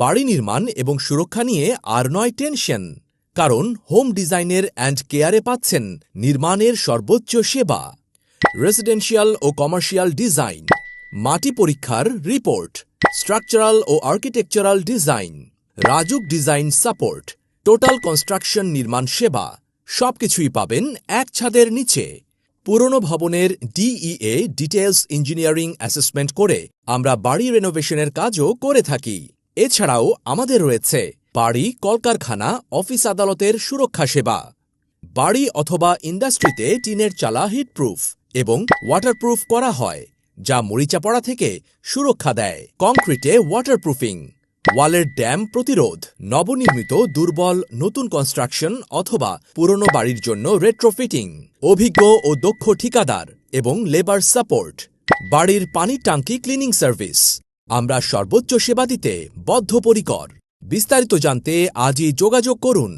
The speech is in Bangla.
বাড়ি নির্মাণ এবং সুরক্ষা নিয়ে আর নয় টেনশন, কারণ হোম ডিজাইনের অ্যান্ড কেয়ারে পাচ্ছেন নির্মাণের সর্বোচ্চ সেবা। রেসিডেন্সিয়াল ও কমার্শিয়াল ডিজাইন, মাটি পরীক্ষার রিপোর্ট, স্ট্রাকচারাল ও architectural design, Rajuk design support, total construction নির্মাণ সেবা, সবকিছুই পাবেন এক ছাদের নিচে। পুরনো ভবনের ডিইএ ডিটেইলস ইঞ্জিনিয়ারিং অ্যাসেসমেন্ট করে আমরা বাড়ি রেনোভেশনের কাজও করে থাকি। এছাড়াও আমাদের রয়েছে বাড়ি, কলকারখানা, অফিস আদালতের সুরক্ষা সেবা। বাড়ি অথবা ইন্ডাস্ট্রিতে টিনের চালা হিটপ্রুফ এবং ওয়াটারপ্রুফ করা হয়, যা মরিচা পড়া থেকে সুরক্ষা দেয়। কংক্রিটে ওয়াটারপ্রুফিং, ওয়ালের ড্যাম প্রতিরোধ, নবনির্মিত দুর্বল নতুন কনস্ট্রাকশন অথবা পুরনো বাড়ির জন্য রেট্রোফিটিং, অভিজ্ঞ ও দক্ষ ঠিকাদার এবং লেবার সাপোর্ট, বাড়ির পানির ট্যাঙ্কি ক্লিনিং সার্ভিস। আমরা সর্বোচ্চ সেবা দিতে বদ্ধপরিকর। বিস্তারিত জানতে আজই যোগাযোগ করুন।